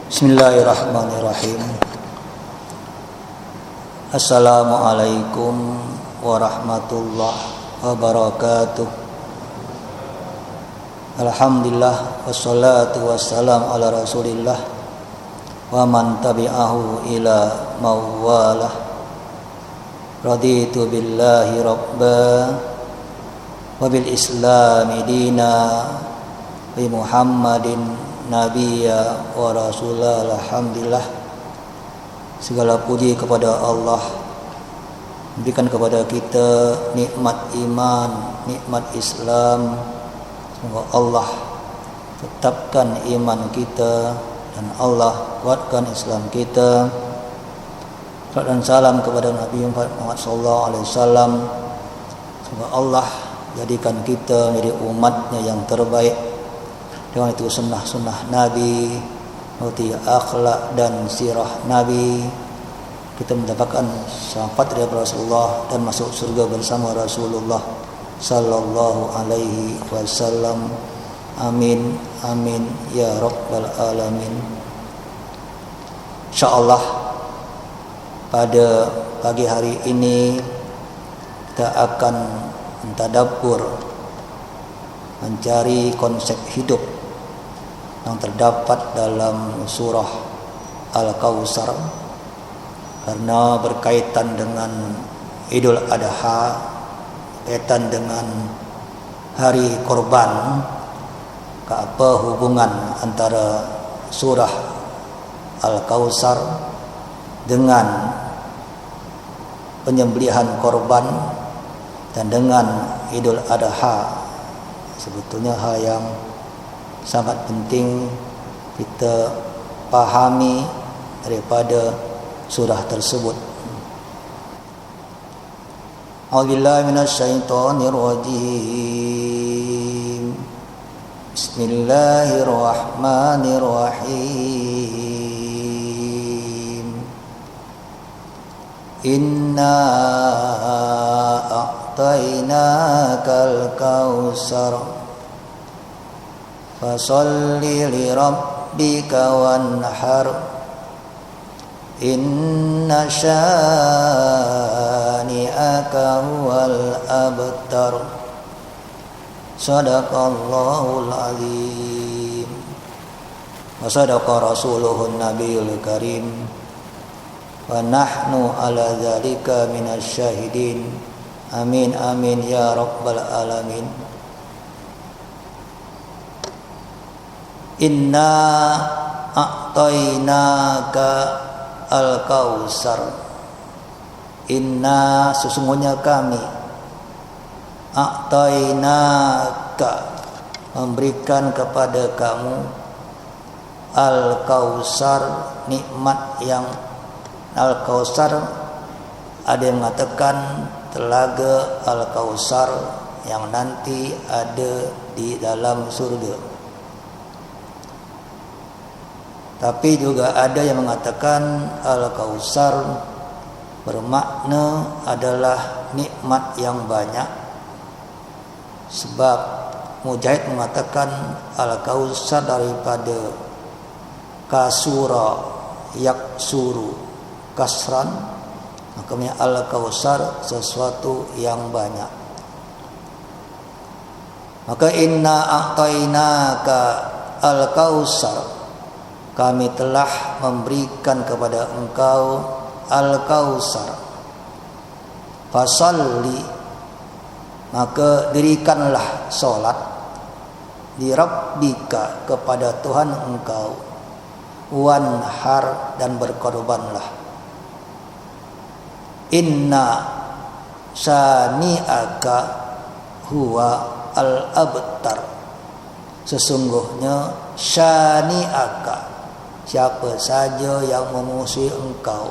Bismillahirrahmanirrahim. Assalamualaikum warahmatullahi wabarakatuh. Alhamdulillah wassalatu wassalam ala rasulillah wa man tabi'ahu ila mawalah. Raditu billahi rabba wa bil islami dina bi Muhammadin Nabiya wa Rasulah. Alhamdulillah, segala puji kepada Allah, berikan kepada kita nikmat iman, nikmat Islam. Semoga Allah tetapkan iman kita dan Allah kuatkan Islam kita. Salam dan salam kepada Nabi Muhammad SAW. Semoga Allah jadikan kita menjadi umatnya yang terbaik. Dengan itu sunnah-sunnah Nabi, mengerti akhlak dan sirah Nabi, kita mendapatkan syafaat dari Rasulullah dan masuk surga bersama Rasulullah sallallahu alaihi wasallam. Amin amin ya rabbal alamin. Insyaallah pada pagi hari ini kita akan mentadabbur, mencari konsep hidup yang terdapat dalam surah Al-Kautsar, karena berkaitan dengan Idul Adha, berkaitan dengan hari korban. Apa hubungan antara surah Al-Kautsar dengan penyembelihan korban dan dengan Idul Adha? Sebetulnya hal yang sangat penting kita pahami daripada surah tersebut. A'udzubillahi minasyaitonirrajim. Bismillahirrahmanirrahim. Inna a'tainakal kautsar fasalli li rabbika wanhar inna syani'aka huwal abtar. Sadaqallahul azim wa sadaqa rasuluhun nabiyul karim wa nahnu ala dzalika minasyahidin. Amin amin ya rabbal alamin. Inna a'tainaka al-kautsar. Inna, sesungguhnya kami, a'tainaka, memberikan kepada kamu, al-kautsar, nikmat yang al-kautsar. Ada yang mengatakan telaga al-kautsar yang nanti ada di dalam surga. Tapi juga ada yang mengatakan Al-Kautsar bermakna adalah nikmat yang banyak. Sebab Mujahid mengatakan Al-Kautsar daripada kasura yaksuru kasran, makanya Al-Kautsar sesuatu yang banyak. Maka inna a'tainaka al-kautsar, kami telah memberikan kepada engkau Al-Kautsar. Fasalli, maka dirikanlah solat, di Rabbika, kepada Tuhan engkau, wanhar, dan berkorbanlah. Inna syani'aka huwa al-abtar. Sesungguhnya syani'aka, siapa saja yang memusuhi engkau,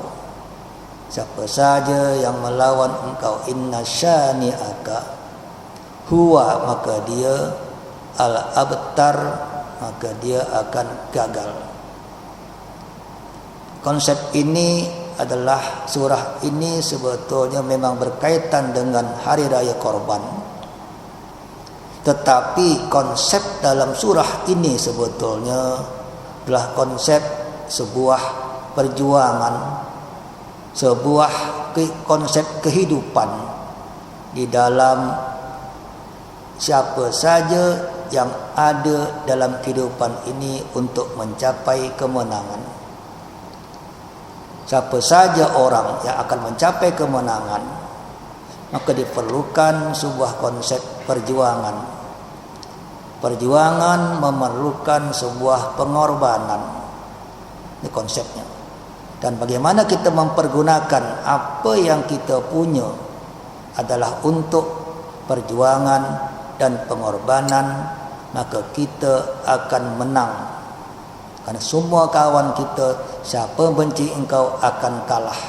siapa saja yang melawan engkau, inna syani'aka huwa, maka dia al-abtar, maka dia akan gagal. Konsep ini adalah, surah ini sebetulnya memang berkaitan dengan hari raya korban, tetapi konsep dalam surah ini sebetulnya adalah konsep sebuah perjuangan, sebuah konsep kehidupan di dalam siapa saja yang ada dalam kehidupan ini untuk mencapai kemenangan. Siapa saja orang yang akan mencapai kemenangan, maka diperlukan sebuah konsep perjuangan. Perjuangan memerlukan sebuah pengorbanan. Ini konsepnya. Dan bagaimana kita mempergunakan apa yang kita punya adalah untuk perjuangan dan pengorbanan, maka kita akan menang. Karena semua kawan kita, siapa benci engkau akan kalah.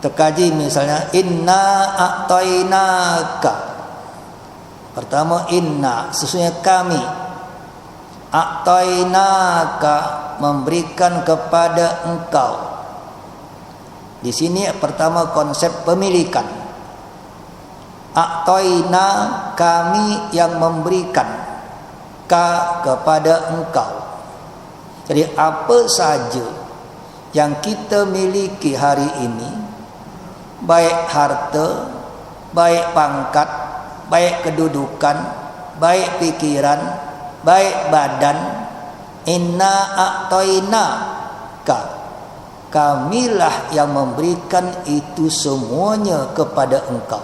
Terkaji misalnya inna a'tainaka. Pertama inna, sesungguhnya kami. A'tainaka, memberikan kepada engkau. Di sini pertama konsep pemilikan. A'taina, kami yang memberikan kepada engkau. Jadi apa saja yang kita miliki hari ini, baik harta, baik pangkat, baik kedudukan, baik pikiran, baik badan, inna a'taina ka, kamilah yang memberikan itu semuanya kepada engkau.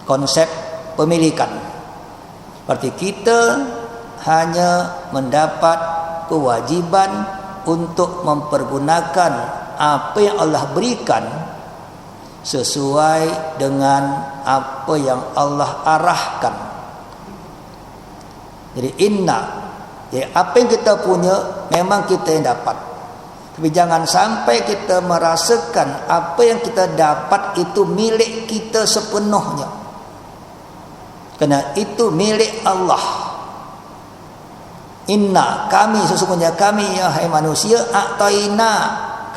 Konsep pemilikan. Berarti kita hanya mendapat kewajiban untuk mempergunakan apa yang Allah berikan sesuai dengan apa yang Allah arahkan. Jadi inna, jadi apa yang kita punya memang kita yang dapat. Tapi jangan sampai kita merasakan apa yang kita dapat itu milik kita sepenuhnya. Karena itu milik Allah. Inna, kami, sesungguhnya kami ya hai manusia, a'taina,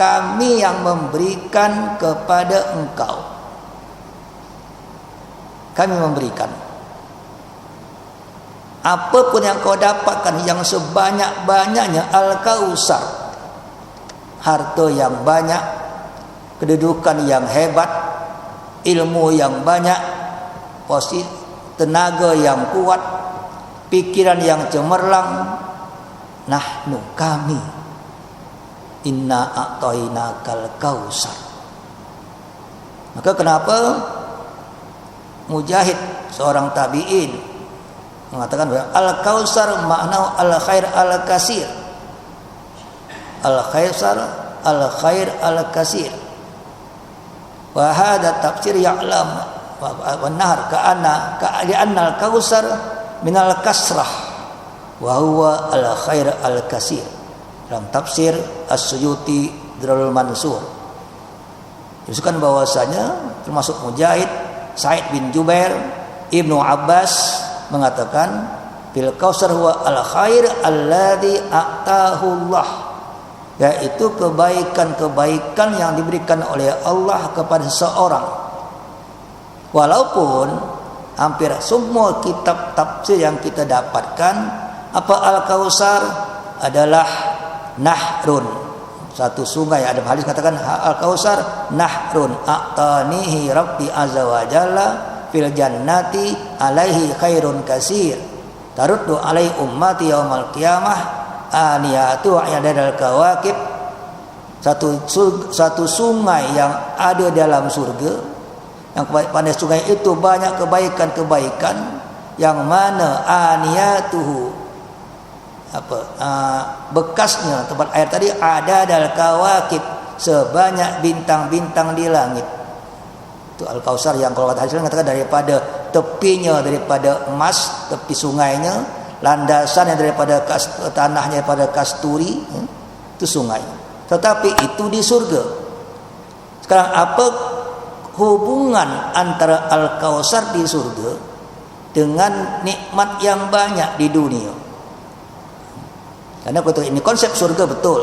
kami yang memberikan kepada engkau. Kami memberikan. Apapun yang kau dapatkan, yang sebanyak-banyaknya, Al-Kausar, harta yang banyak, kedudukan yang hebat, ilmu yang banyak, tenaga yang kuat, pikiran yang cemerlang, nahnu, kami, inna a'tainakal kausar. Maka kenapa Mujahid, seorang tabi'in, mengatakan bahwa al-kausar makna al-khair al-kasir. Al-khaisar al-khair al-kasir. Wa hadha tafsir ya'lam wan-nahr ka'anna al-kausar minal kasrah wa huwa al-khair al-kasir. Dalam tafsir As-Suyuti Durrul Mansur disebutkan bahwasanya termasuk Mujahid, Sa'id bin Jubair, Ibnu Abbas mengatakan bil kausar huwa al-khair alladhi a'tahu Allah, yaitu kebaikan-kebaikan yang diberikan oleh Allah kepada seseorang. Walaupun hampir semua kitab tafsir yang kita dapatkan, apa Al-Kausar adalah nahrun, satu sungai. Ada hadis katakan Al-Kausar nahrun a'tanihi rabbi azza wa jalla fil jannati alaihi khairun kasir taruddu alai ummati yaumal qiyamah aniyatu ayadal kawakib. Satu sungai yang ada dalam surga, yang pada sungai itu banyak kebaikan-kebaikan, yang mana aniyatuhu, bekasnya tempat air tadi ada dalam kawakib, sebanyak bintang-bintang di langit. Itu Al-Kausar yang kalau kata hadis mengatakan daripada tepinya daripada emas, tepi sungainya, landasannya daripada tanahnya daripada kasturi, itu sungai. Tetapi itu di surga. Sekarang apa hubungan antara Al-Kausar di surga dengan nikmat yang banyak di dunia? Karena ini konsep surga betul,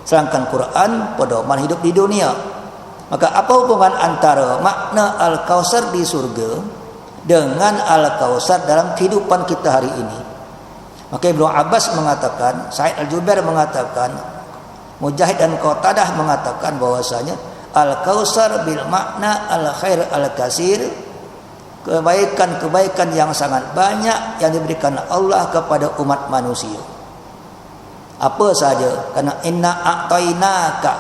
sedangkan Quran pedoman hidup di dunia. Maka apa hubungan antara makna Al-Kausar di surga dengan Al-Kausar dalam kehidupan kita hari ini? Maka Ibnu Abbas mengatakan, Sa'id Al-Jubair mengatakan, Mujahid dan Qatadah mengatakan bahwasanya Al-Kautsar bil makna al-khair al-kasir, kebaikan-kebaikan yang sangat banyak yang diberikan Allah kepada umat manusia. Apa saja, karena inna a'tainaka,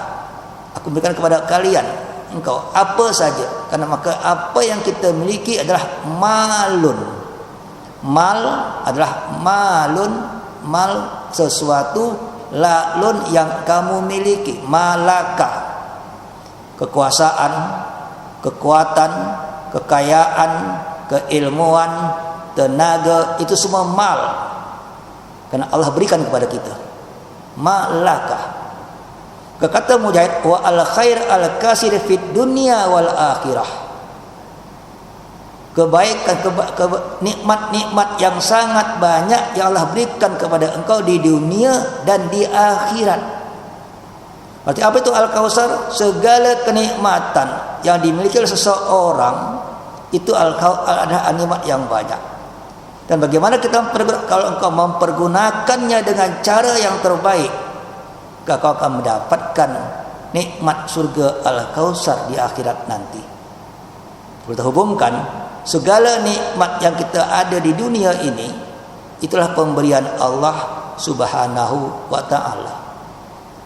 aku berikan kepada kalian, engkau apa saja, karena maka apa yang kita miliki adalah malun. Mal adalah malun, mal sesuatu, lalun yang kamu miliki, malaka, kekuasaan, kekuatan, kekayaan, keilmuan, tenaga, itu semua mal, karena Allah berikan kepada kita. Malaka. Kata Mujahid, wa al khair al kasir fid dunya wal akhirah. Kebaikan, nikmat-nikmat yang sangat banyak yang Allah berikan kepada engkau di dunia dan di akhirat. Berarti apa itu Al-Kautsar? Segala kenikmatan yang dimiliki oleh seseorang itu ada nikmat yang banyak. Dan bagaimana kita kalau engkau mempergunakannya dengan cara yang terbaik, kau akan mendapatkan nikmat surga Al-Kautsar di akhirat nanti. Kita hubungkan segala nikmat yang kita ada di dunia ini, itulah pemberian Allah Subhanahu wa ta'ala.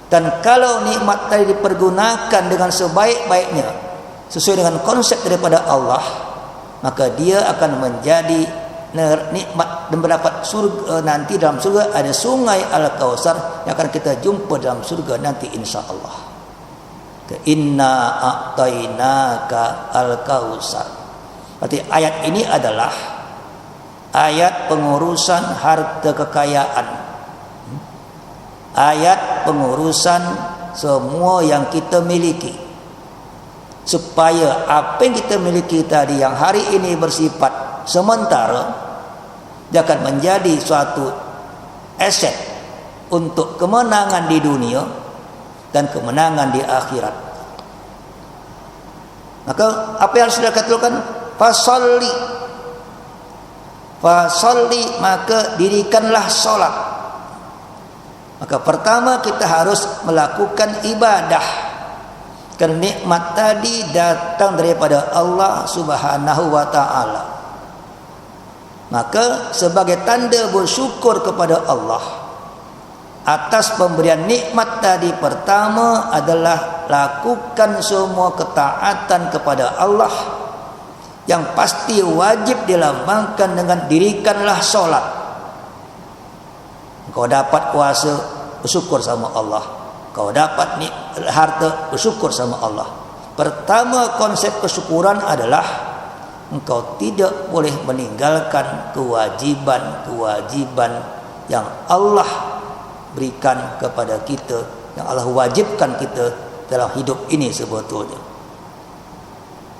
Dan kalau nikmat tadi dipergunakan dengan sebaik-baiknya, sesuai dengan konsep daripada Allah, maka dia akan menjadi nikmat dan mendapat surga nanti. Dalam surga ada sungai Al-Kautsar yang akan kita jumpa dalam surga nanti insya-Allah. Inna a'tainaka al-kautsar. Berarti ayat ini adalah ayat pengurusan harta kekayaan, ayat pengurusan semua yang kita miliki, supaya apa yang kita miliki tadi yang hari ini bersifat sementara, dia akan menjadi suatu aset untuk kemenangan di dunia dan kemenangan di akhirat. Maka apa yang sudah katakan, fasalli, maka dirikanlah solat. Maka pertama kita harus melakukan ibadah, karena nikmat tadi datang daripada Allah Subhanahu wa ta'ala. Maka sebagai tanda bersyukur kepada Allah atas pemberian nikmat tadi, pertama adalah lakukan semua ketaatan kepada Allah yang pasti wajib dilambangkan dengan dirikanlah solat. Kau dapat kuasa, bersyukur sama Allah. Kau dapat harta, bersyukur sama Allah. Pertama konsep kesyukuran adalah engkau tidak boleh meninggalkan kewajiban-kewajiban yang Allah berikan kepada kita, yang Allah wajibkan kita dalam hidup ini sebetulnya.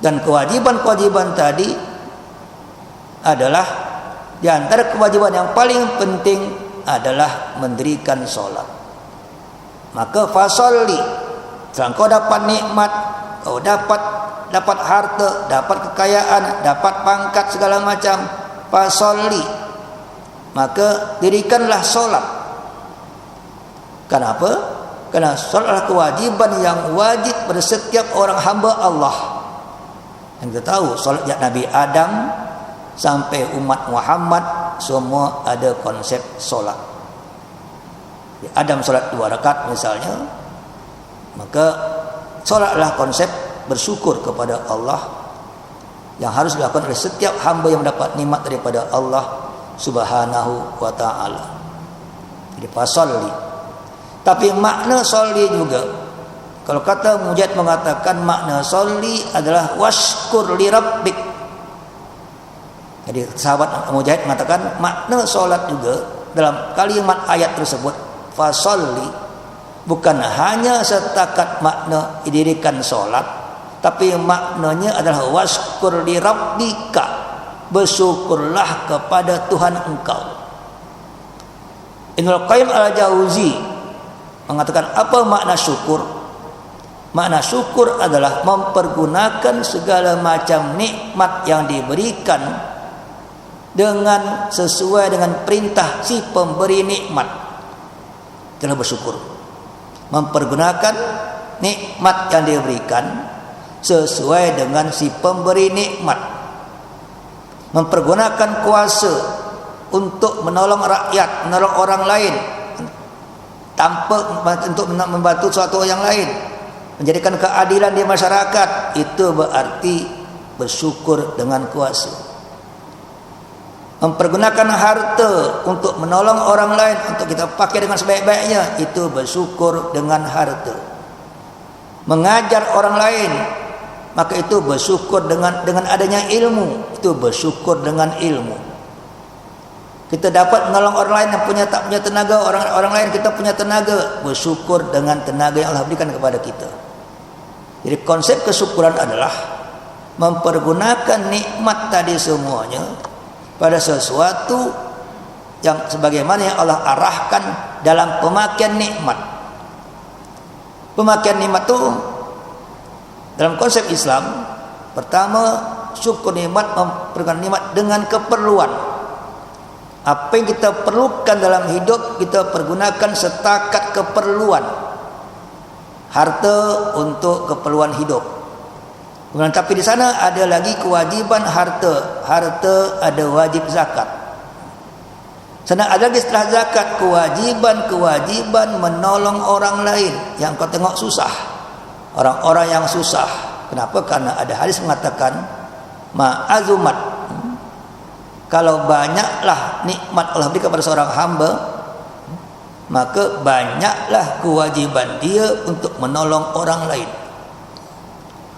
Dan kewajiban-kewajiban tadi adalah di antara kewajiban yang paling penting adalah mendirikan solat. Maka fasolli, setelah kau dapat nikmat, kau dapat harta, dapat kekayaan, dapat pangkat segala macam, fasolli, maka dirikanlah solat. Kenapa? Karena solat adalah kewajiban yang wajib pada setiap orang hamba Allah. Yang kita tahu solat sejak Nabi Adam sampai umat Muhammad semua ada konsep solat. Adam solat 2 rakaat misalnya, maka solatlah konsep bersyukur kepada Allah yang harus dilakukan oleh setiap hamba yang mendapat nikmat daripada Allah Subhanahu wa ta'ala. Jadi fasolli. Tapi makna solli juga, kalau kata Mujahid mengatakan makna solli adalah washkur li rabbik. Jadi sahabat Mujahid mengatakan makna solat juga dalam kalimat ayat tersebut fasolli bukan hanya setakat makna dirikan solat, tapi maknanya adalah washkur li rabbika, bersyukurlah kepada Tuhan engkau. Ibnul Qayyim al-Jauzi mengatakan apa makna syukur? Makna syukur adalah mempergunakan segala macam nikmat yang diberikan dengan sesuai dengan perintah si pemberi nikmat, telah bersyukur. Mempergunakan nikmat yang diberikan sesuai dengan si pemberi nikmat. Mempergunakan kuasa untuk menolong rakyat, menolong orang lain, tanpa untuk membantu suatu yang lain, menjadikan keadilan di masyarakat, itu berarti bersyukur dengan kuasa. Mempergunakan harta untuk menolong orang lain, untuk kita pakai dengan sebaik-baiknya, itu bersyukur dengan harta. Mengajar orang lain, maka itu bersyukur dengan adanya ilmu, itu bersyukur dengan ilmu. Kita dapat menolong orang lain yang tak punya tenaga, orang lain kita punya tenaga, bersyukur dengan tenaga yang Allah berikan kepada kita. Jadi konsep kesyukuran adalah mempergunakan nikmat tadi semuanya pada sesuatu yang sebagaimana yang Allah arahkan dalam pemakaian nikmat. Pemakaian nikmat itu dalam konsep Islam, pertama, syukur nikmat, mempergunakan nikmat dengan keperluan. Apa yang kita perlukan dalam hidup, kita pergunakan setakat keperluan. Harta untuk keperluan hidup. Kemudian, tapi di sana ada lagi kewajiban harta. Harta ada wajib zakat. Sana ada lagi setelah zakat kewajiban menolong orang lain yang kau tengok susah. Orang-orang yang susah. Kenapa? Karena ada hadis mengatakan ma'azumat, kalau banyaklah nikmat Allah berikan kepada seorang hamba, maka banyaklah kewajiban dia untuk menolong orang lain.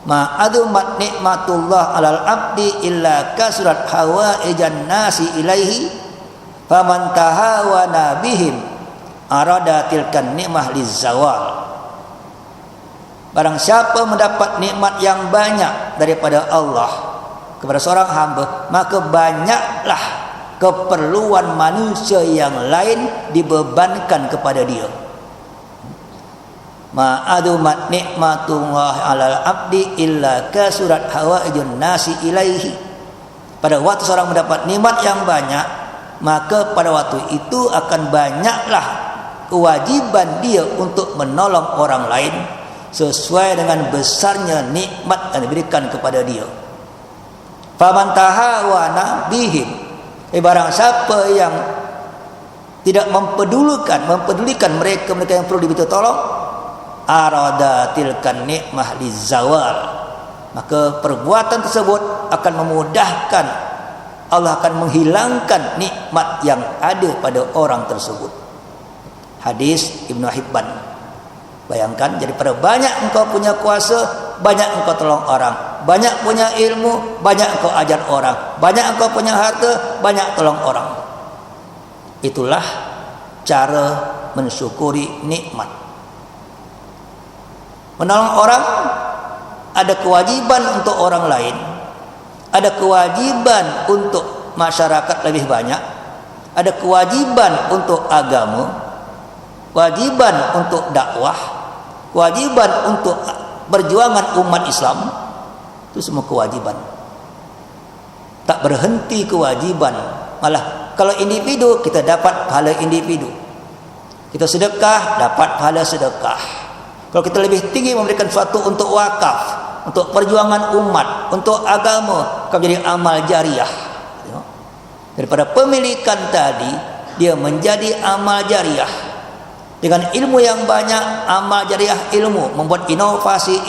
Ma'adumat nikmatullah alal abdi illa kasurat hawaijan nasi ilaihi faman tahawana bihim arada tilkan nikmah lizawal. Barang siapa mendapat nikmat yang banyak daripada Allah kepada seorang hamba, maka banyaklah keperluan manusia yang lain dibebankan kepada dia. Ma'adumat nikmatullah alal abdi illa kasurat hawaijun nasi ilaihi. Pada waktu seorang mendapat nikmat yang banyak, maka pada waktu itu akan banyaklah kewajiban dia untuk menolong orang lain sesuai dengan besarnya nikmat yang diberikan kepada dia. Faman tahawana bihim, barang siapa yang tidak mempedulikan mereka yang perlu diminta tolong, arada tilkan nikmah lizawal, maka perbuatan tersebut akan memudahkan, Allah akan menghilangkan nikmat yang ada pada orang tersebut. Hadis Ibnu Hibban. Bayangkan, jadi pada banyak engkau punya kuasa, banyak engkau tolong orang, banyak punya ilmu, banyak engkau ajar orang, banyak engkau punya harta, banyak tolong orang. Itulah cara mensyukuri nikmat. Menolong orang ada kewajiban untuk orang lain, ada kewajiban untuk masyarakat lebih banyak, ada kewajiban untuk agama, kewajiban untuk dakwah, kewajiban untuk perjuangan umat Islam. Itu semua kewajiban. Tak berhenti kewajiban. Malah kalau individu, kita dapat pahala individu. Kita sedekah, dapat pahala sedekah. Kalau kita lebih tinggi memberikan sesuatu untuk wakaf, untuk perjuangan umat, untuk agama, akan menjadi amal jariah. Daripada pemilikan tadi, dia menjadi amal jariah. Dengan ilmu yang banyak, amal jariah ilmu, membuat inovasi.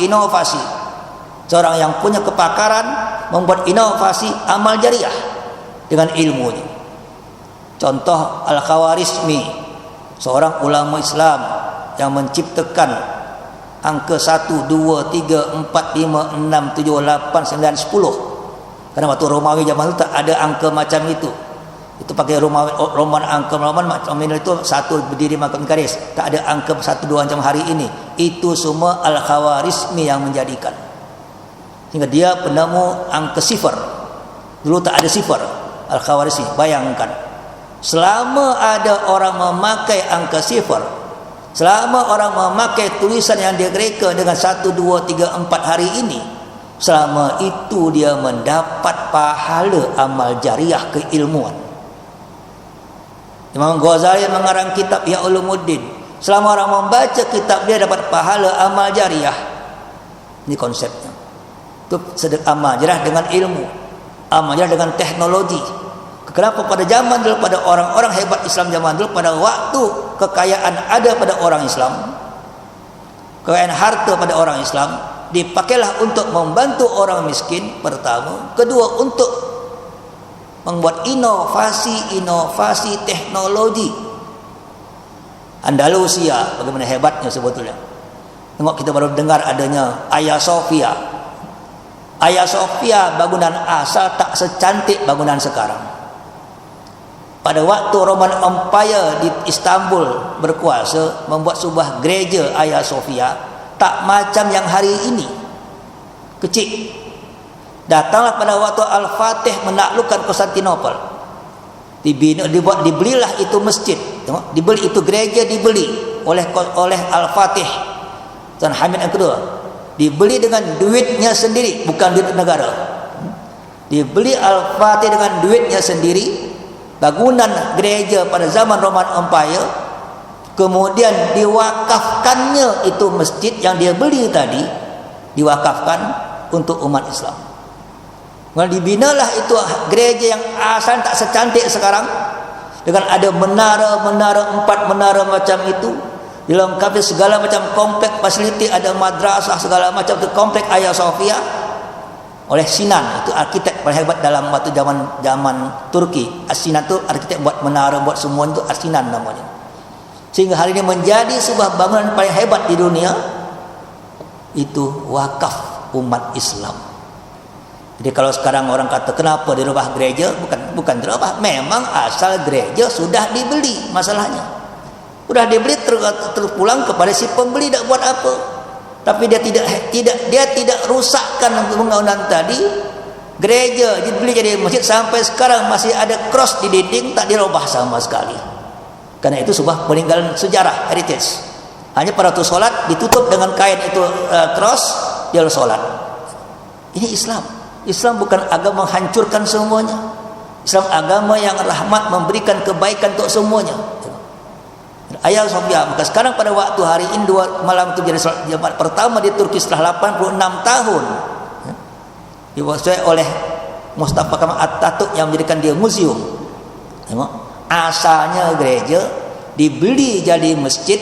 Seorang yang punya kepakaran membuat inovasi amal jariah dengan ilmunya. Contoh Al-Khawarizmi, seorang ulama Islam yang menciptakan angka 1, 2, 3, 4, 5, 6, 7, 8, 9, 10. Karena waktu Romawi zaman itu tak ada angka macam itu. Itu pakai Roman angka Roman macam ini, itu satu berdiri makan garis, tak ada angka 1, 2 macam hari ini. Itu semua Al-Khawarizmi yang menjadikan, sehingga dia penemu angka sifar. Dulu tak ada sifar. Al-Khawarizmi, bayangkan, selama ada orang memakai angka sifar, selama orang memakai tulisan yang direka dengan 1, 2, 3, 4 hari ini, selama itu dia mendapat pahala amal jariah keilmuan. Imam Ghazali mengarang kitab Ya Ulumuddin, selama orang membaca kitab dia dapat pahala amal jariah. Ini konsepnya. Itu amal jariah dengan ilmu, amal jariah dengan teknologi. Kenapa pada zaman dulu, pada orang-orang hebat Islam zaman dulu, pada waktu kekayaan ada pada orang Islam, kekayaan harta pada orang Islam, dipakailah untuk membantu orang miskin pertama, kedua untuk membuat inovasi teknologi. Andalusia bagaimana hebatnya sebetulnya. Tengok, kita baru dengar adanya Hagia Sophia. Hagia Sophia bangunan asal tak secantik bangunan sekarang. Pada waktu Roman Empire di Istanbul berkuasa, membuat sebuah gereja Hagia Sophia, tak macam yang hari ini, kecil. Datanglah pada waktu Al-Fatih menaklukkan Konstantinopel, dibelilah itu masjid. Tengok, dibeli itu gereja, dibeli oleh Al-Fatih Tuan Hamid yang kedua, dibeli dengan duitnya sendiri, bukan duit negara. Dibeli Al-Fatih dengan duitnya sendiri, bangunan gereja pada zaman Roman Empire. Kemudian diwakafkannya itu masjid yang dia beli tadi, diwakafkan untuk umat Islam. Kemudian dibinalah itu gereja yang asal tak secantik sekarang, dengan ada menara 4 menara macam itu, dilengkapi segala macam komplek fasiliti, ada madrasah segala macam. Itu komplek Hagia Sophia oleh Sinan, itu arkitek paling hebat dalam waktu zaman Turki. Sinan itu arkitek buat menara, buat semua itu Sinan namanya. Sehingga hari ini menjadi sebuah bangunan paling hebat di dunia. Itu wakaf umat Islam. Jadi kalau sekarang orang kata kenapa dirubah gereja, bukan dirubah, memang asal gereja sudah dibeli. Masalahnya sudah dibeli, terpulang kepada si pembeli, tak buat apa. Tapi dia tidak rusakkan bangunan tadi. Gereja dibeli jadi masjid, sampai sekarang masih ada cross di dinding, tak dirubah sama sekali. Karena itu sebuah peninggalan sejarah, heritage. Hanya pada waktu solat ditutup dengan kain itu cross, dia solat. Ini Islam. Islam bukan agama menghancurkan semuanya. Islam agama yang rahmat, memberikan kebaikan untuk semuanya. Hagia Sophia. Maka sekarang pada waktu hari ini malam itu jadi salat Jumat pertama di Turki setelah 86 tahun, diwasai oleh Mustafa Kemal Atatürk yang menjadikan dia museum. Tengok, asalnya gereja dibeli jadi masjid.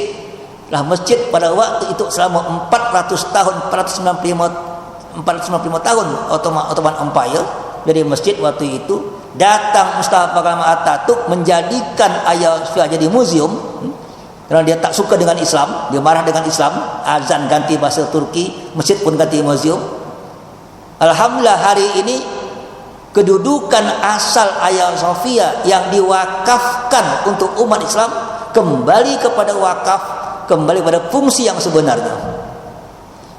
Lah masjid pada waktu itu selama 400 tahun, 495 tahun Ottoman Empire jadi masjid waktu itu. Datang Mustafa Kemal Atatürk menjadikan Hagia Sophia jadi museum. Karena dia tak suka dengan Islam, dia marah dengan Islam, azan ganti bahasa Turki, masjid pun ganti museum. Alhamdulillah hari ini kedudukan asal Hagia Sophia yang diwakafkan untuk umat Islam kembali kepada wakaf, kembali pada fungsi yang sebenarnya.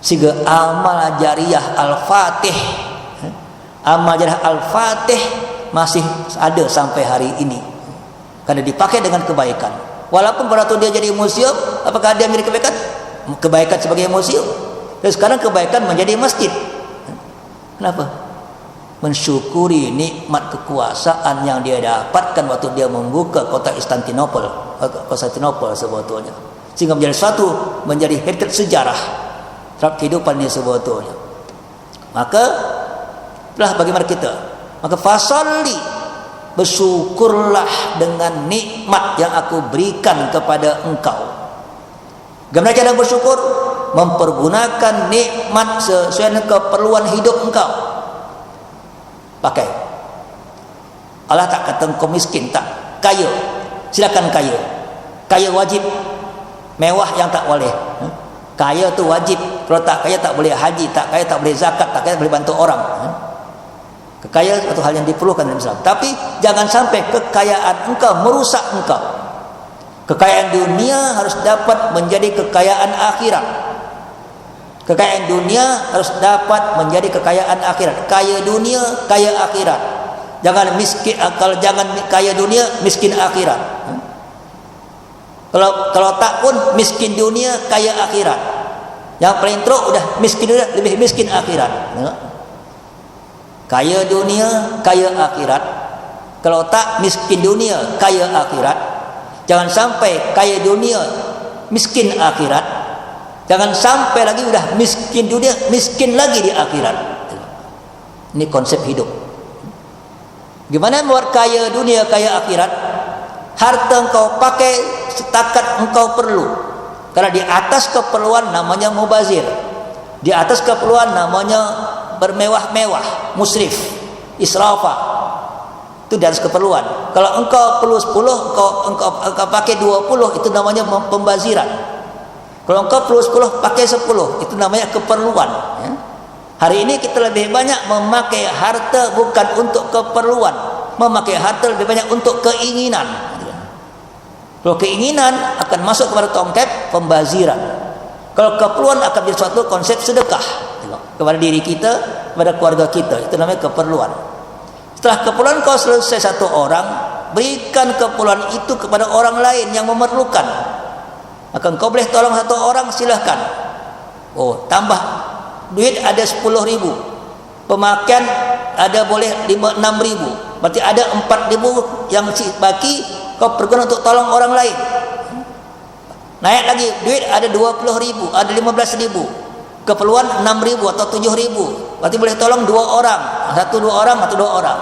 Sehingga amal jariah Al-Fatih, amal jariah Al-Fatih masih ada sampai hari ini karena dipakai dengan kebaikan. Walaupun pada waktu dia jadi museum, apakah dia menjadi kebaikan? Kebaikan sebagai museum. Dan sekarang kebaikan menjadi masjid. Kenapa? Mensyukuri nikmat kekuasaan yang dia dapatkan waktu dia membuka kota Konstantinopel sebetulnya. Sehingga menjadi menjadi heritage sejarah terhadap kehidupan ini sebetulnya. Maka itulah bagaimana kita. Maka fasalli, bersyukurlah dengan nikmat yang aku berikan kepada engkau. Bagaimana cara bersyukur? Mempergunakan nikmat sesuai dengan keperluan hidup engkau. Pakai. Allah tak kata engkau miskin, tak. Kaya, silakan kaya. Kaya wajib. Mewah yang tak boleh. Kaya tu wajib. Kalau tak kaya tak boleh haji, tak kaya tak boleh zakat, tak kaya tak boleh bantu orang. Kekayaan satu hal yang diperlukan dalam Islam. Tapi jangan sampai kekayaan engkau merusak engkau. Kekayaan dunia harus dapat menjadi kekayaan akhirat. Kekayaan dunia harus dapat menjadi kekayaan akhirat. Kaya dunia, kaya akhirat. Jangan miskin, kalau jangan kaya dunia, miskin akhirat. Kalau tak pun miskin dunia, kaya akhirat. Yang paling teruk udah miskin dunia, lebih miskin akhirat. Kaya dunia, kaya akhirat. Kalau tak miskin dunia, kaya akhirat. Jangan sampai kaya dunia, miskin akhirat. Jangan sampai lagi udah miskin dunia, miskin lagi di akhirat. Ini konsep hidup. Gimana buat kaya dunia, kaya akhirat? Harta engkau pakai setakat engkau perlu. Karena di atas keperluan namanya mubazir. Di atas keperluan namanya bermewah-mewah, musrif, israfa. Itu di atas keperluan. Kalau engkau perlu 10, engkau pakai 20, itu namanya pembaziran. Kalau engkau perlu 10, pakai 10, itu namanya keperluan. Ya. Hari ini kita lebih banyak memakai harta bukan untuk keperluan, memakai harta lebih banyak untuk keinginan. Kalau keinginan akan masuk kepada konsep pembaziran. Kalau keperluan akan menjadi suatu konsep sedekah kepada diri kita, kepada keluarga kita. Itu namanya keperluan. Setelah keperluan kau selesai satu orang, berikan keperluan itu kepada orang lain yang memerlukan. Akan kau boleh tolong satu orang, silahkan. Oh, tambah duit ada 10.000, pemakaian ada boleh 6.000, berarti ada 4.000 yang baki kau pergunakan untuk tolong orang lain. Naik lagi duit ada 20.000, ada 15.000, keperluan 6.000 atau 7.000, berarti boleh tolong 2 orang, 1-2 orang atau 2 orang.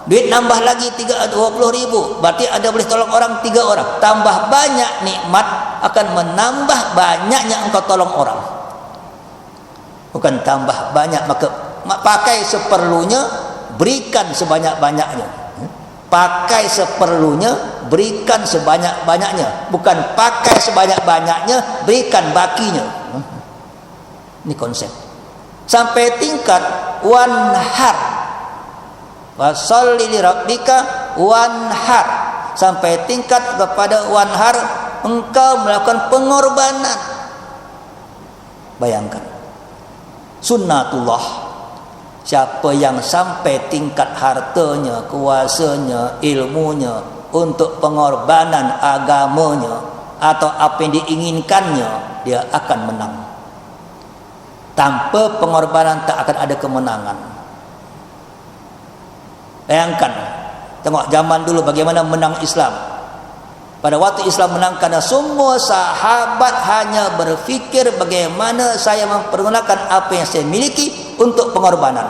Duit nambah lagi 20.000, berarti ada boleh tolong orang 3 orang. Tambah banyak nikmat akan menambah banyaknya engkau tolong orang. Bukan tambah banyak, maka pakai seperlunya, berikan sebanyak-banyaknya. Pakai seperlunya, berikan sebanyak-banyaknya. Bukan pakai sebanyak-banyaknya, berikan bakinya. Ini konsep. Sampai tingkat wanhar, washolli li rabbika wanhar. Sampai tingkat kepada wanhar, engkau melakukan pengorbanan. Bayangkan sunnatullah. Siapa yang sampai tingkat hartanya, kuasanya, ilmunya untuk pengorbanan agamanya atau apa yang diinginkannya, dia akan menang. Tanpa pengorbanan tak akan ada kemenangan. Bayangkan, tengok zaman dulu bagaimana menang Islam. Pada waktu Islam menang, karena semua sahabat hanya berfikir bagaimana saya mempergunakan apa yang saya miliki untuk pengorbanan.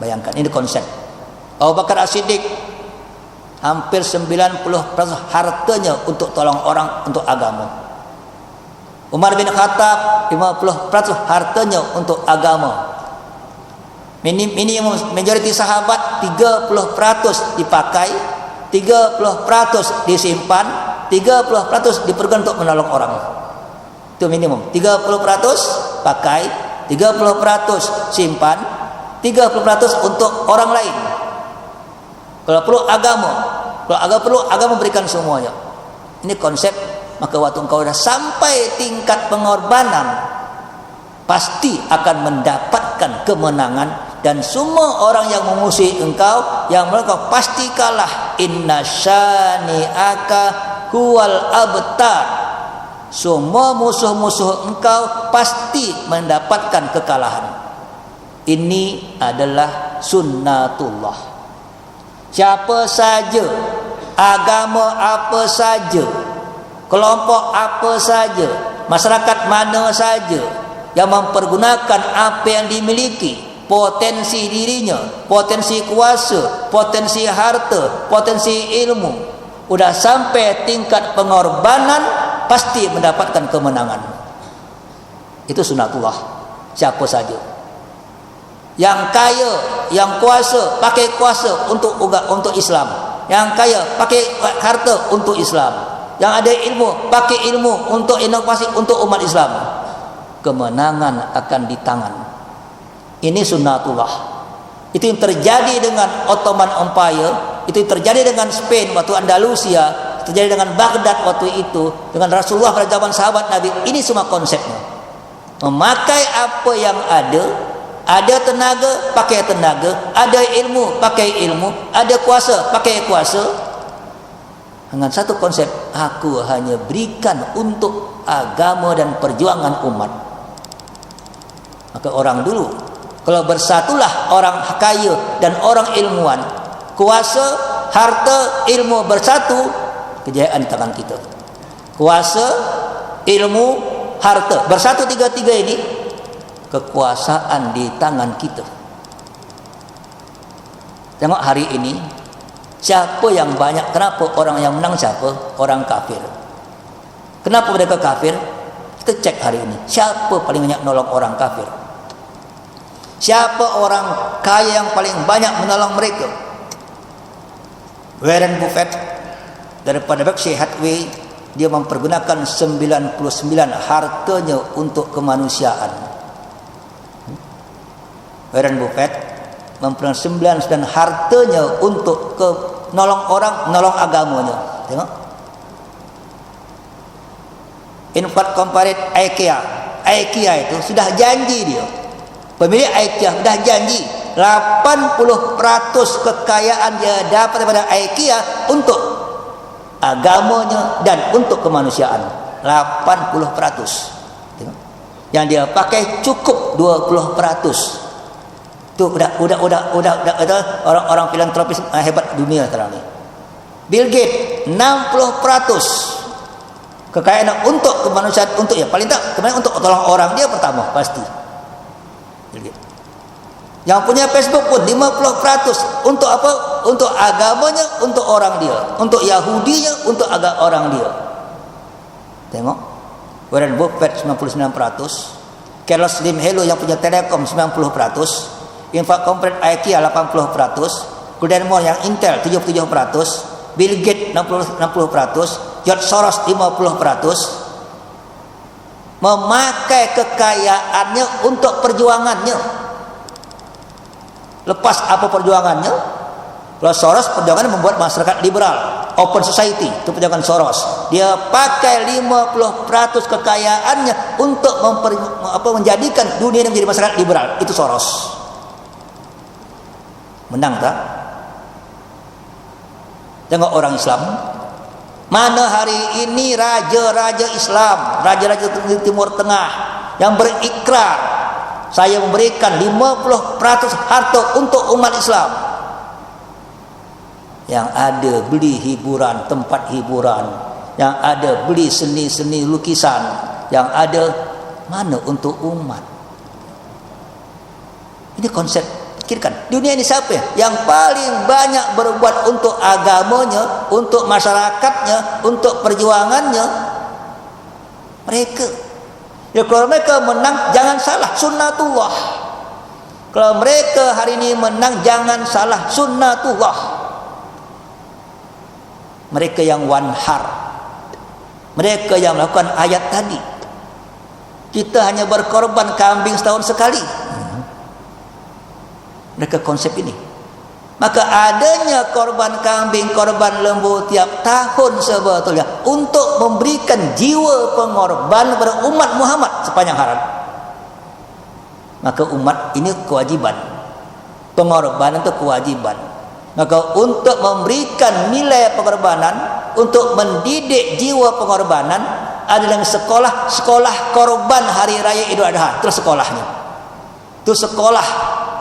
Bayangkan, ini konsep. Abu Bakar As-Siddiq hampir 90% hartanya untuk tolong orang, untuk agama. Umar bin Khattab 50% hartanya untuk agama. Minimum majority sahabat 30% dipakai, 30% disimpan, 30% dipergunakan untuk menolong orang. Itu minimum. 30% pakai, 30% simpan, 30% untuk orang lain. Kalau perlu agama, agama berikan semuanya. Ini konsep. Maka waktu engkau sudah sampai tingkat pengorbanan, pasti akan mendapatkan kemenangan. Dan semua orang yang memusuhi engkau, yang mereka pasti kalah. Inna syani'aka huwal abtar. Semua musuh-musuh engkau pasti mendapatkan kekalahan. Ini adalah sunnatullah. Siapa saja, agama apa saja, kelompok apa saja, masyarakat mana saja yang mempergunakan apa yang dimiliki, potensi dirinya, potensi kuasa, potensi harta, potensi ilmu, udah sampai tingkat pengorbanan, pasti mendapatkan kemenangan. Itu sunnatullah. Siapa saja yang kaya, yang kuasa, pakai kuasa untuk Islam. Yang kaya pakai harta untuk Islam. Yang ada ilmu, pakai ilmu untuk inovasi untuk umat Islam. Kemenangan akan di tangan. Ini sunnatullah. Itu yang terjadi dengan Ottoman Empire, itu yang terjadi dengan Spain waktu Andalusia, terjadi dengan Baghdad waktu itu, dengan Rasulullah pada zaman sahabat Nabi. Ini semua konsepnya. Memakai apa yang ada tenaga, pakai tenaga, ada ilmu, pakai ilmu, ada kuasa, pakai kuasa. dengan satu konsep, aku hanya berikan untuk agama dan perjuangan umat. Maka orang dulu, kalau bersatulah orang kaya dan orang ilmuwan, kuasa, harta, ilmu bersatu, kejayaan di tangan kita. Kuasa, ilmu, harta bersatu, tiga-tiga ini, kekuasaan di tangan kita. Tengok hari ini, siapa yang banyak? Kenapa orang yang menang siapa? Orang kafir. Kenapa mereka kafir? Kita cek hari ini, siapa paling banyak menolong orang kafir? Siapa orang kaya yang paling banyak menolong mereka? Warren Buffett daripada Berkshire Hathaway, dia mempergunakan 99 hartanya untuk kemanusiaan. Warren Buffett mempergunakan 99 hartanya untuk nolong orang, nolong agamanya. Tengok. Incorporated IKEA. IKEA itu sudah janji dia. Pemilik IKEA sudah janji 80% kekayaan dia dapat daripada IKEA untuk agamanya dan untuk kemanusiaan. 80%. Tengok. Yang dia pakai cukup 20%. Tu udah orang filantropis hebat dunia sekarang ni. Bill Gates 60% kekayaan untuk kemanusiaan, untuk ya paling tak kemudian untuk tolong orang dia pertama pasti. Bill Gates. Yang punya Facebook pun 50% untuk apa? Untuk agamanya, untuk orang dia, untuk Yahudinya, untuk agama orang dia. Tengok. Warren Buffett 99%, Carlos Slim Hello yang punya Telekom 90%, Incorporated IKEA 80%, Golden Moore yang Intel 77%, Bill Gates 60%, George Soros 50%, memakai kekayaannya untuk perjuangannya. Lepas apa perjuangannya? Kalau Soros perjuangannya membuat masyarakat liberal, open society, itu perjuangan Soros. Dia pakai 50% kekayaannya untuk menjadikan dunia ini menjadi masyarakat liberal. Itu Soros. Menang tak? Tengok orang Islam. Mana hari ini raja-raja Islam, raja-raja di Timur Tengah yang berikrar, saya memberikan 50% harta untuk umat Islam. Yang ada beli hiburan, tempat hiburan, yang ada beli seni-seni lukisan, yang ada mana untuk umat. Ini konsep. Pikirkan, dunia ini siapa yang paling banyak berbuat untuk agamanya, untuk masyarakatnya, untuk perjuangannya? Mereka. Ya, kalau mereka menang, jangan salah sunnatullah. Kalau mereka hari ini menang, jangan salah sunnatullah. Mereka yang wanhar, mereka yang melakukan ayat tadi. Kita hanya berkorban kambing setahun sekali. Mereka konsep ini. Maka adanya korban kambing, korban lembu tiap tahun sebetulnya untuk memberikan jiwa pengorban kepada umat Muhammad sepanjang hayat. Maka umat ini kewajiban. Pengorbanan itu kewajiban. Maka untuk memberikan nilai pengorbanan, untuk mendidik jiwa pengorbanan, ada dalam sekolah korban hari raya Idul Adha. Terus sekolahnya. Itu sekolah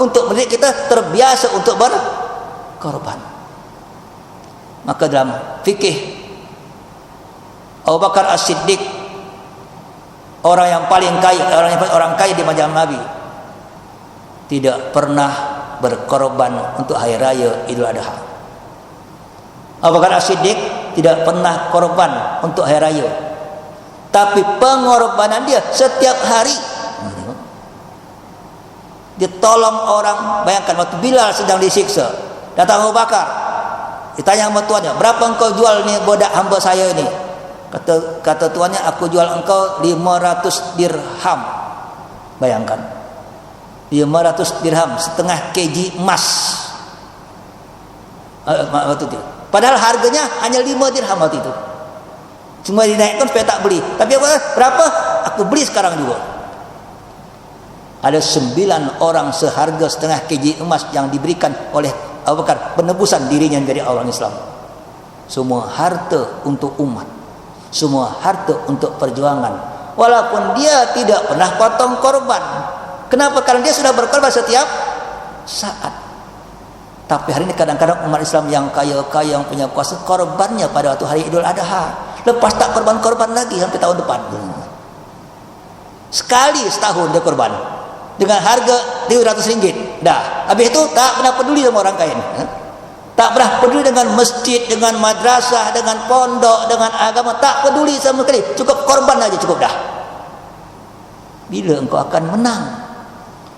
untuk mendidik kita terbiasa untuk berkorban. Maka dalam fikih, Abu Bakar As-Siddiq, orang yang paling kaya, orang kaya di zaman Nabi, tidak pernah berkorban untuk hari raya Idul Adha. Abu Bakar As-Siddiq tidak pernah korban untuk hari raya, tapi pengorbanan dia setiap hari. Dia tolong orang. Bayangkan waktu Bilal sedang disiksa, datang Abu Bakar, ditanya sama tuannya, berapa engkau jual ni budak hamba saya ini? Kata tuannya, aku jual engkau 500 dirham. Bayangkan, 500 dirham, setengah kg emas. Waktu itu, padahal harganya hanya 5 dirham waktu itu. Cuma dinaikkan supaya tak beli. Tapi berapa? Aku beli sekarang juga. Ada 9 orang seharga setengah kg emas yang diberikan oleh Abu Bakar, penebusan dirinya menjadi orang Islam. Semua harta untuk umat, semua harta untuk perjuangan, walaupun dia tidak pernah potong korban. Kenapa? Karena dia sudah berkorban setiap saat. Tapi hari ini kadang-kadang umat Islam yang kaya-kaya, yang punya kuasa, korbannya pada waktu hari Idul Adha. Lepas tak korban-korban lagi sampai tahun depan. Sekali setahun dia korban dengan harga RM700. Dah. Habis itu tak pernah peduli sama orang kaya. Tak pernah peduli dengan masjid, dengan madrasah, dengan pondok, dengan agama. Tak peduli sama sekali. Cukup korban aja, cukup dah. Bila engkau akan menang?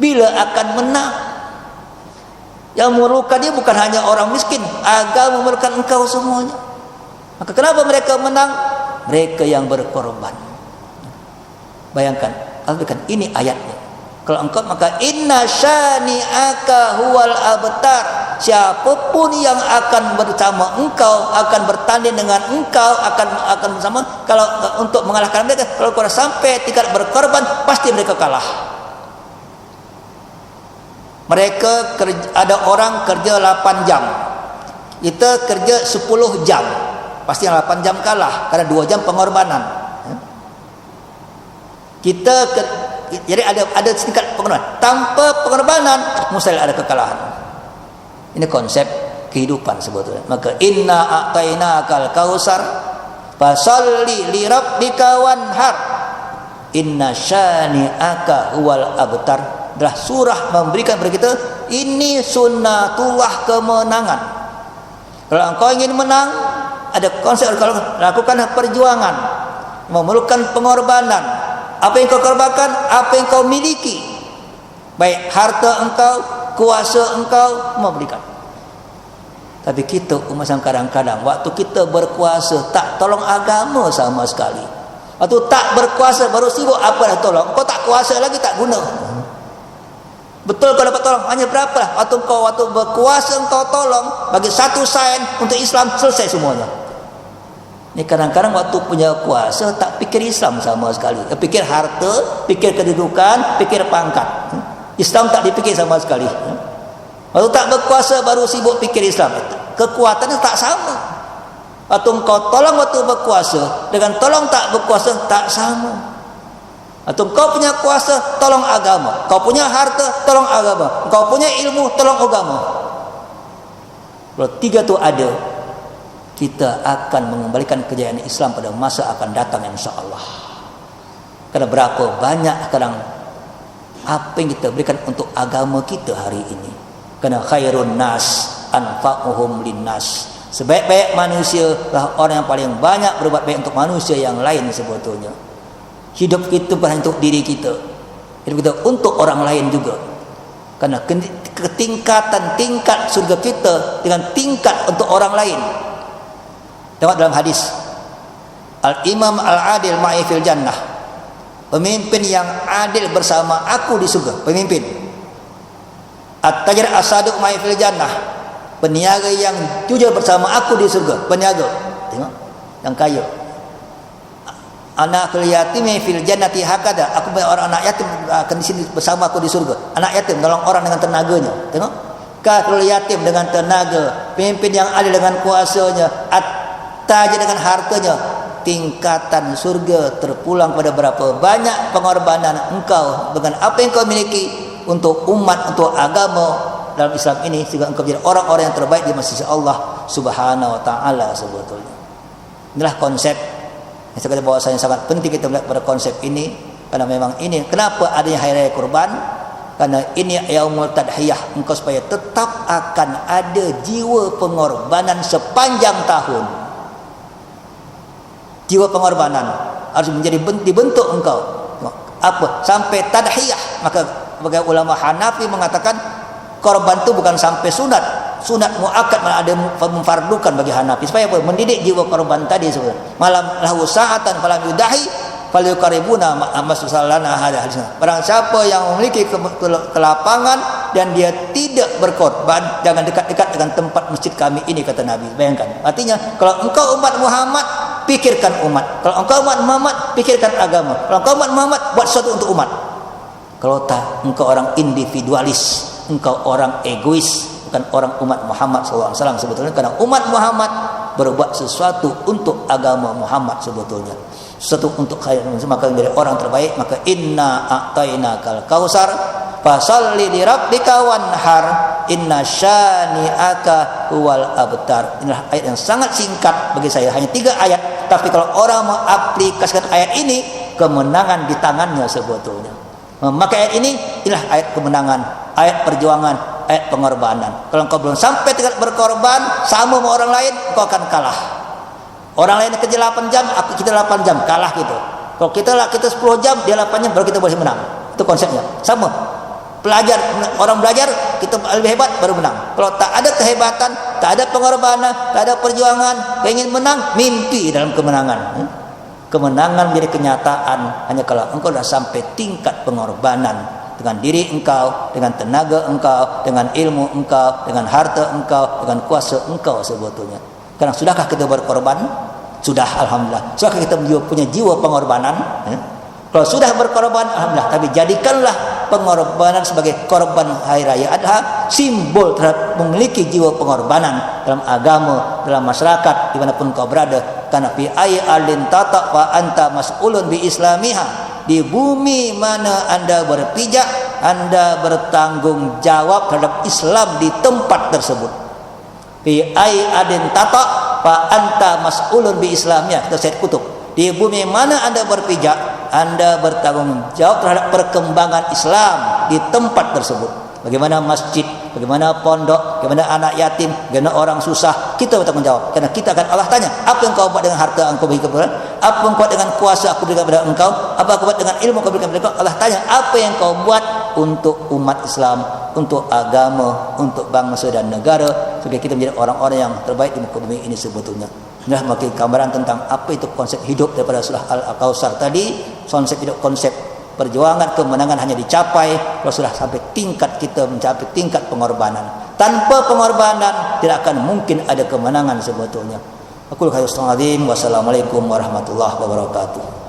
Bila akan menang? Yang memerlukan dia bukan hanya orang miskin, agama memerlukan engkau semuanya. Maka kenapa mereka menang? Mereka yang berkorban. Bayangkan, ini ayatnya. Kalau engkau, maka inna syani'aka huwal abtar. Siapapun yang akan bersama engkau, akan bertanding dengan engkau, akan bersama, kalau untuk mengalahkan mereka, kalau kau sampai tingkat berkorban, pasti mereka kalah. Mereka ada orang kerja 8 jam, kita kerja 10 jam, pasti yang 8 jam kalah karena 2 jam pengorbanan. Jadi ada tingkat pengorbanan. Tanpa pengorbanan mustahil ada kekalahan. Ini konsep kehidupan sebetulnya. Maka inna a'tainakal kausar fasalli li rabbika wanhar inna syani'aka huwal abtar. Adalah surah memberikan kepada kita, ini sunnatullah kemenangan. Kalau engkau ingin menang, ada konsep, kalau lakukan perjuangan, memerlukan pengorbanan. Apa yang kau korbankan, apa yang kau miliki, baik harta engkau, kuasa engkau, memberikan. Tapi kita umat kadang-kadang waktu kita berkuasa tak tolong agama sama sekali. Waktu tak berkuasa baru sibuk apa dah tolong. Kau tak kuasa lagi tak guna. Betul kau dapat tolong hanya berapa? Waktu berkuasa engkau tolong bagi 1 sen untuk Islam, selesai semuanya. Ini kadang-kadang waktu punya kuasa tak fikir Islam sama sekali. Fikir harta, fikir kedudukan, fikir pangkat. Islam tak dipikir sama sekali. Waktu tak berkuasa baru sibuk fikir Islam. Kekuatannya tak sama. Waktu engkau tolong waktu berkuasa dengan tolong tak berkuasa tak sama. Atau kau punya kuasa, tolong agama. Kau punya harta, tolong agama. Kau punya ilmu, tolong agama. Kalau 3 itu ada, kita akan mengembalikan kejayaan Islam pada masa akan datang insya-Allah. Karena berapa banyak sekarang apa yang kita berikan untuk agama kita hari ini. Karena khairun nas anfa'uhum linnas. Sebaik-baik manusia lah orang yang paling banyak berbuat baik untuk manusia yang lain sebetulnya. Hidup kita bukan untuk diri kita, hidup kita untuk orang lain juga. Karena tingkat surga kita dengan tingkat untuk orang lain. Tengok dalam hadis, Al-Imam Al-Adil ma'i fil jannah. Pemimpin yang adil bersama aku di surga. Pemimpin. At-tajir as-sadiq ma'i fil jannah. Peniaga yang jujur bersama aku di surga. Peniaga. Tengok, yang kaya. Anak yatim fil jannati hakada. Aku punya orang anak yatim akan di sini bersama aku di surga. Anak yatim tolong orang dengan tenaganya. Tengok. Kafirul yatim dengan tenaga, pemimpin yang adil dengan kuasanya, at-tajir dengan hartanya. Tingkatan surga terpulang pada berapa banyak pengorbanan engkau dengan apa yang kau miliki untuk umat, untuk agama dalam Islam ini, sehingga engkau menjadi orang-orang yang terbaik di sisi Allah Subhanahu wa taala sebetulnya. Inilah konsep. Saya kata bahwasanya sangat penting kita melihat pada konsep ini, karena memang ini kenapa adanya hari raya kurban, karena ini yaumul tadhiyah, engkau supaya tetap akan ada jiwa pengorbanan sepanjang tahun. Jiwa pengorbanan harus menjadi dibentuk engkau. Apa? Sampai tadhiyah. Maka bagi ulama Hanafi mengatakan korban itu bukan sampai sunat muakkad, malah ada memfardukan bagi Hanafi supaya apa? Mendidik jiwa korban tadi sebenarnya. Malam lahu sa'atan falam yudahi falyuqaribuna masalana hada hadis. Barang siapa yang memiliki kelapangan dan dia tidak berkorban, jangan dekat-dekat dengan tempat masjid kami ini, kata Nabi. Bayangkan. Artinya kalau engkau umat Muhammad, pikirkan umat. Kalau engkau umat Muhammad, pikirkan agama. Kalau engkau umat Muhammad, buat sesuatu untuk umat. Kalau tak, engkau orang individualis, engkau orang egois, bukan orang umat Muhammad SAW sebetulnya. Karena umat Muhammad berbuat sesuatu untuk agama Muhammad sebetulnya, sesuatu untuk khair, maka dari orang terbaik. Maka inna a'tainakal kausar fasalli li rabbika wanhar inna syani'aka huwal abtar. Inilah ayat yang sangat singkat bagi saya, hanya 3 ayat, tapi kalau orang mengaplikasikan ayat ini, kemenangan di tangannya sebetulnya. Memakai ayat ini, inilah ayat kemenangan, ayat perjuangan, ayat pengorbanan. Kalau engkau belum sampai tingkat berkorban sama sama orang lain, engkau akan kalah. Orang lain kerja 8 jam, kita 8 jam, kalah gitu. Kalau kita 10 jam, dia 8 jam, baru kita boleh menang. Itu konsepnya. Sama. Orang belajar, kita lebih hebat, baru menang. Kalau tak ada kehebatan, tak ada pengorbanan, tak ada perjuangan, ingin menang, mimpi dalam kemenangan. Kemenangan menjadi kenyataan hanya kalau engkau dah sampai tingkat pengorbanan dengan diri engkau, dengan tenaga engkau, dengan ilmu engkau, dengan harta engkau, dengan kuasa engkau sebetulnya. Karena sudahkah kita berkorban? Sudah, alhamdulillah. Sudahkah kita punya jiwa pengorbanan? Kalau sudah berkorban, alhamdulillah. Tapi jadikanlah pengorbanan sebagai korban hari raya Adha, simbol terhadap memiliki jiwa pengorbanan dalam agama, dalam masyarakat, dimanapun kau berada. Karena fi ay alin tata wa anta mas'ulun bi islamiha. Di bumi mana anda berpijak, anda bertanggung jawab terhadap Islam di tempat tersebut. Fi ay alin tata wa anta mas'ulun bi islamiyah. Itu Said Qutb. Di bumi mana anda berpijak, anda bertanggung jawab terhadap perkembangan Islam di tempat tersebut. Bagaimana masjid, bagaimana pondok, bagaimana anak yatim, bagaimana orang susah, kita bertanggung jawab. Karena kita akan Allah tanya, apa yang kau buat dengan harta engkau berikan kepada, apa yang kau buat dengan kuasa aku berikan kepada engkau, apa kau buat dengan ilmu kau berikan kepada engkau. Allah tanya, apa yang kau buat untuk umat Islam, untuk agama, untuk bangsa dan negara, supaya kita menjadi orang-orang yang terbaik di muka bumi ini sebetulnya. Inilah bagi gambaran tentang apa itu konsep hidup daripada surah Al-Kautsar tadi. Konsep hidup, konsep perjuangan, kemenangan hanya dicapai kalau sudah sampai tingkat kita mencapai tingkat pengorbanan. Tanpa pengorbanan tidak akan mungkin ada kemenangan sebetulnya. Aku Wassalamualaikum warahmatullahi wabarakatuh.